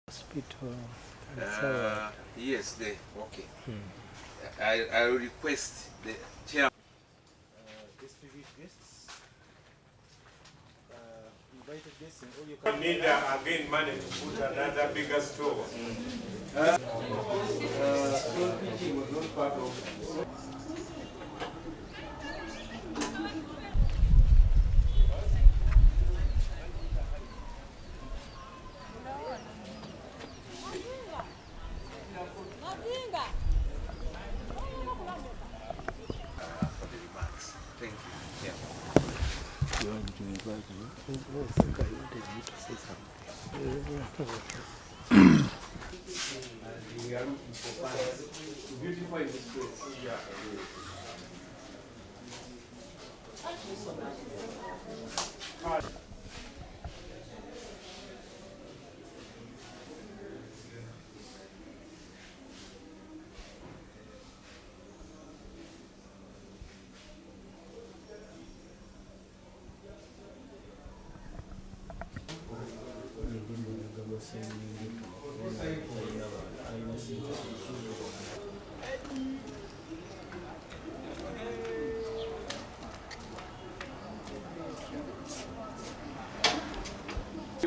Hospital. Yes, okay. I will request the chair. Distinguished guests, invited guests, and all your we need again money to put another bigger store. Teaching was not part of. Thank you. Yeah. You want to invite me? I think I wanted you to say something. We are looking for funds to beautify this place. Yeah.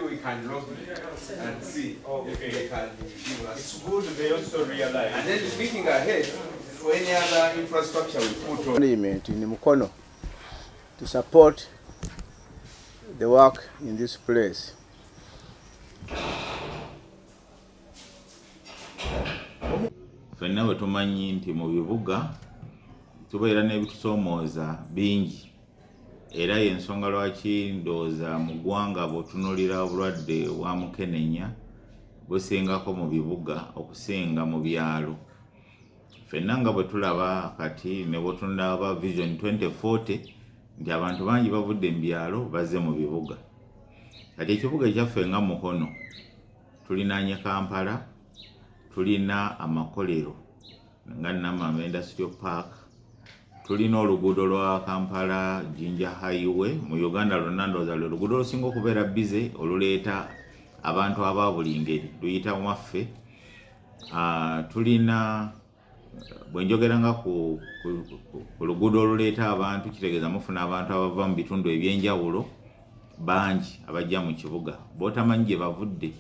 We can log and see if they can give us. It's good they also realize. And then thinking ahead for any other infrastructure we put on. Monument in Mukono to support the work in this place. Fenna bwe tumanyi nti mu bibuga tubeera n'ebitusomooza bingi era y'ensonga lwaki ndowooza mu ggwanga bw'otunuulira obulwadde bwa mukenenya busingako mu bibuga okusinga mu byalo. Fenna nga bwe tulaba kati ne bw'otunaba Vision 2040 nti abantu bangi bavudde mu byalo bazze mu bibuga. Kati ekibuga ekyaffe nga Mukono tulinaanye Kampala, tulina amakolero nga Namama Industrial Park, tulina oluguudo lwa Kampala Jinja Highway mu Uganda lwonna ndowooza lwe luguudo olusinga okubeera bize oluleeta abantu aba buli ngeri luyita mwaffe. Tulina bwe njogera nga ku luguudo oluleeta abantu kitegeeza mufuna abantu abava mu bitundu ebyenjawulo bangi abajja mu kibuga b'otamanyi gye bavudde.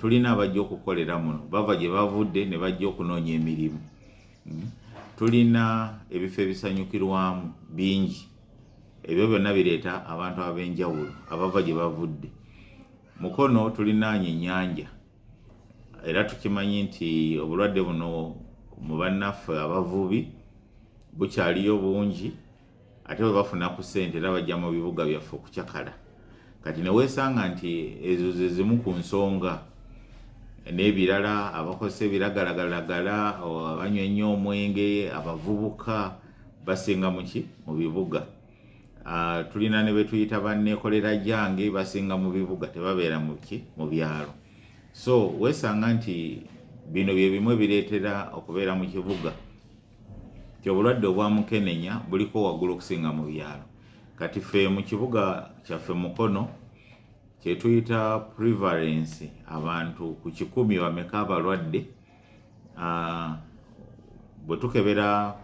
Tulina abajja okukolera muno bava gye bavudde ne bajja okunoonya emirimu. Tulina ebifo ebisanyukirwamu bingi ebyo byonna bireeta abantu ab'enjawulo abava gye bavudde. Mukono tulinaanye ennyanja era tukimanyi nti obulwadde buno mu bannaffe abavubi bukyaliyo bungi ate bwe bafuna ku ssente era bajja mu bibuga byaffe okukyakala. Kati ne weesanga nti ezo ze zimu ku nsonga n'ebirala abakozesa ebiragalagalagala abanywa ennyo omwenge abavubuka basinga muki mu bibuga. Tulina ne be tuyita banneekolera jange basinga mu bibuga tebabeera mu byalo. So weesanga nti bino bye bimu ebireetera okubeera mu kibuga ti obulwadde obwa mukenenya buliko waggulu okusinga mu byalo. Kati ffe mu kibuga kyaffe Mukono kye tuyita prevalence abantu ku 100 bameka abalwadde. Bwe tukebera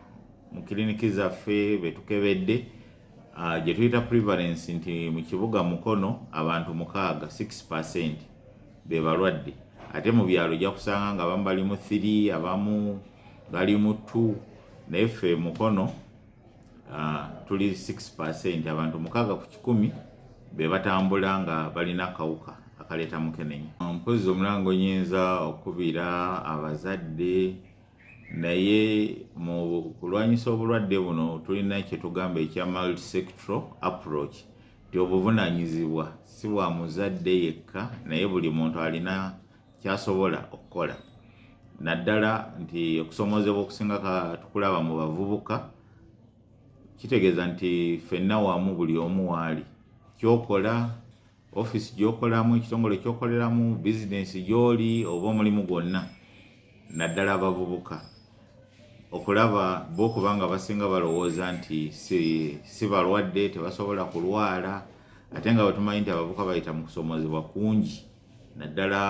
mu kiliniki zaffe be tukebedde gye tuyita prevalence nti mu kibuga Mukono abantu 6% be balwadde, ate mu byalo ojja kusanga nga abamu bali mu 3 abamu bali mu 2 naye ffe Mukono tuli 6% abantu 6 ku 100 be batambula nga balina akawuka akaleeta mukenenya. Mpozi omulango nyinza okubira abazadde naye mu kulwanyisa obulwadde buno tulina kye tugamba ekya multi-sectoral approach ti obuvunaanyizibwa si bwa muzadde yekka naye buli muntu alina kyasobola okukola. Naddala nti okusomoozebwa okusinga tukulaba mu bavubuka kitegeeza nti ffenna wamu buli omu waali kyokola office gyokolamu ekitongole kyokoleramu bizinesi gy'oli oba omulimu gwonna naddala abavubuka okulaba bo kubanga basinga balowooza nti si balwadde tebasobola kulwala ate nga batumanyi nti abavubuka bayita mu kusomozebwa kungi naddala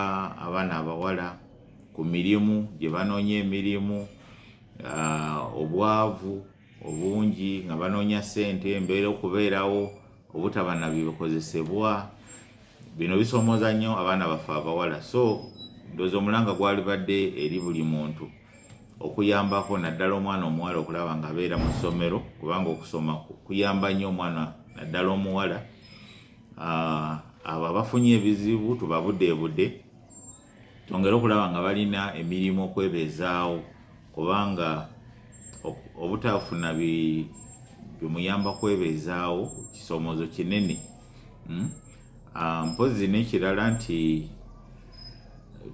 abaana abawala ku mirimu gye banoonya emirimu obwavu obungi nga banoonya ssente embeera okubeerawo obutaba na bikozesebwa bino bisomoza nnyo abaana baffe abawala so ndowooza omulanga gwali badde eri buli muntu okuyambako naddala omwana omuwala okulaba nga abeera mu ssomero kubanga okusoma kuyamba nnyo omwana naddala omuwala abo abafunye ebizibu tubabuddeebudde twongere okulaba nga balina emirimu okwebeezaawo kubanga obutafuna bimuyamba kwebeezaawo kisomozo kinene mpozi n'ekirala nti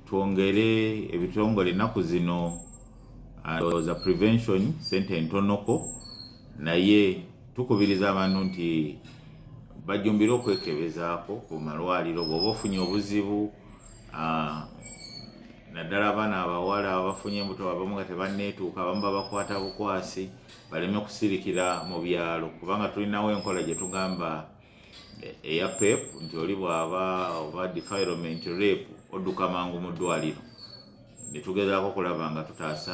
twongere ebitongole ennaku zino za prevention sente ntonoko naye tukubiriza abantu nti bajumbire okwekebezaako ku malwaliro bw'oba ofunye obuzibu naddala abaana abawala abafunye embuto abamu nga tebanneetuuka abamu babakwata bukwasi baleme kusirikira mu byalo kubanga tulinawo enkola gye tugamba eya pep nti oli bw'aba oba defilement rape odduka mangu mu ddwaliro ne tugezaako okulaba nga tutaasa